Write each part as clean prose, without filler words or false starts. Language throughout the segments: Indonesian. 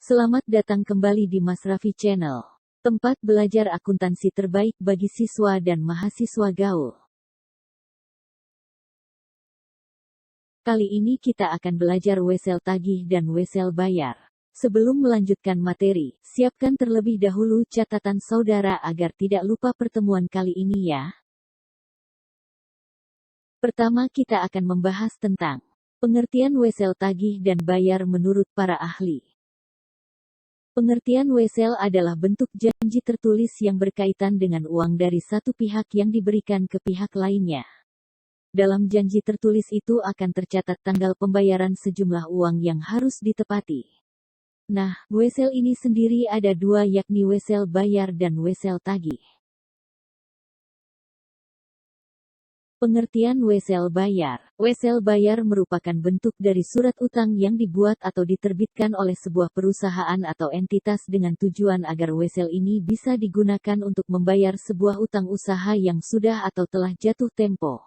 Selamat datang kembali di Mas Raffi Channel, tempat belajar akuntansi terbaik bagi siswa dan mahasiswa gaul. Kali ini kita akan belajar wesel tagih dan wesel bayar. Sebelum melanjutkan materi, siapkan terlebih dahulu catatan saudara agar tidak lupa pertemuan kali ini ya. Pertama kita akan membahas tentang pengertian wesel tagih dan bayar menurut para ahli. Pengertian wesel adalah bentuk janji tertulis yang berkaitan dengan uang dari satu pihak yang diberikan ke pihak lainnya. Dalam janji tertulis itu akan tercatat tanggal pembayaran sejumlah uang yang harus ditepati. Nah, wesel ini sendiri ada dua, yakni wesel bayar dan wesel tagih. Pengertian wesel bayar. Wesel bayar merupakan bentuk dari surat utang yang dibuat atau diterbitkan oleh sebuah perusahaan atau entitas dengan tujuan agar wesel ini bisa digunakan untuk membayar sebuah utang usaha yang sudah atau telah jatuh tempo.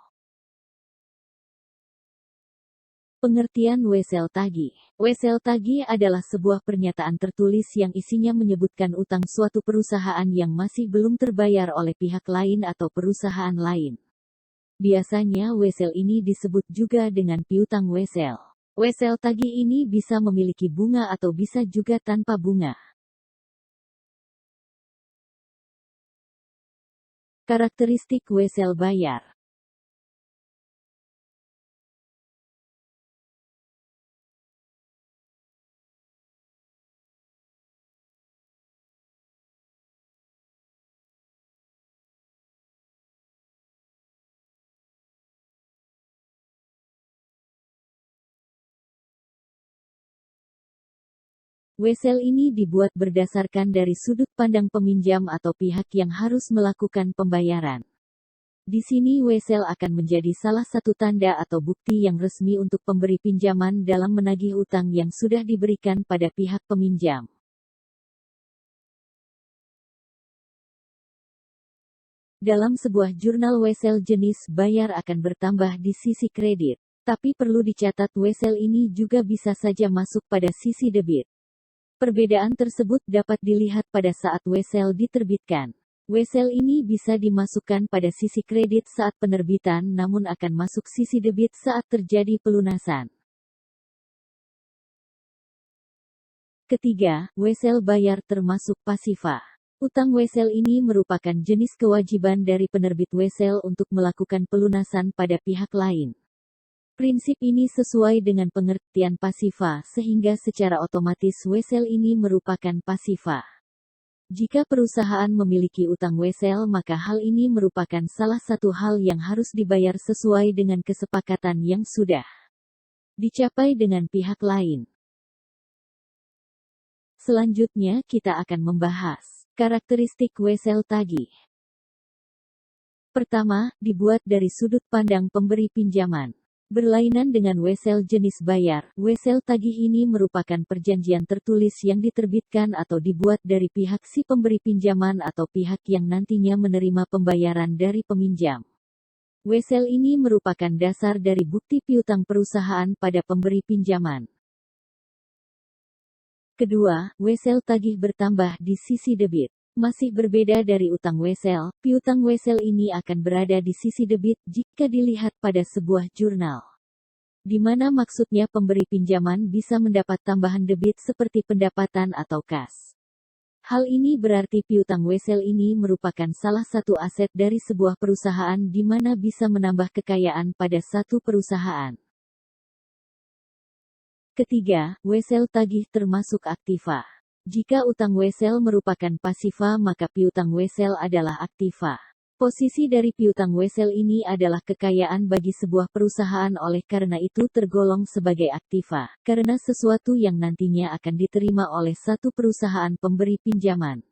Pengertian wesel tagih. Wesel tagih adalah sebuah pernyataan tertulis yang isinya menyebutkan utang suatu perusahaan yang masih belum terbayar oleh pihak lain atau perusahaan lain. Biasanya wesel ini disebut juga dengan piutang wesel. Wesel tagih ini bisa memiliki bunga atau bisa juga tanpa bunga. Karakteristik wesel bayar. Wesel ini dibuat berdasarkan dari sudut pandang peminjam atau pihak yang harus melakukan pembayaran. Di sini wesel akan menjadi salah satu tanda atau bukti yang resmi untuk pemberi pinjaman dalam menagih utang yang sudah diberikan pada pihak peminjam. Dalam sebuah jurnal wesel jenis bayar akan bertambah di sisi kredit. Tapi perlu dicatat wesel ini juga bisa saja masuk pada sisi debit. Perbedaan tersebut dapat dilihat pada saat wesel diterbitkan. Wesel ini bisa dimasukkan pada sisi kredit saat penerbitan namun akan masuk sisi debit saat terjadi pelunasan. Ketiga, wesel bayar termasuk pasifa. Utang wesel ini merupakan jenis kewajiban dari penerbit wesel untuk melakukan pelunasan pada pihak lain. Prinsip ini sesuai dengan pengertian pasifa sehingga secara otomatis wesel ini merupakan pasifa. Jika perusahaan memiliki utang wesel maka hal ini merupakan salah satu hal yang harus dibayar sesuai dengan kesepakatan yang sudah dicapai dengan pihak lain. Selanjutnya kita akan membahas karakteristik wesel tagih. Pertama, dibuat dari sudut pandang pemberi pinjaman. Berlainan dengan wesel jenis bayar, wesel tagih ini merupakan perjanjian tertulis yang diterbitkan atau dibuat dari pihak si pemberi pinjaman atau pihak yang nantinya menerima pembayaran dari peminjam. Wesel ini merupakan dasar dari bukti piutang perusahaan pada pemberi pinjaman. Kedua, wesel tagih bertambah di sisi debit. Masih berbeda dari utang wesel, piutang wesel ini akan berada di sisi debit jika dilihat pada sebuah jurnal. Di mana maksudnya pemberi pinjaman bisa mendapat tambahan debit seperti pendapatan atau kas. Hal ini berarti piutang wesel ini merupakan salah satu aset dari sebuah perusahaan di mana bisa menambah kekayaan pada satu perusahaan. Ketiga, wesel tagih termasuk aktiva. Jika utang wesel merupakan pasifa maka piutang wesel adalah aktiva. Posisi dari piutang wesel ini adalah kekayaan bagi sebuah perusahaan oleh karena itu tergolong sebagai aktiva, karena sesuatu yang nantinya akan diterima oleh satu perusahaan pemberi pinjaman.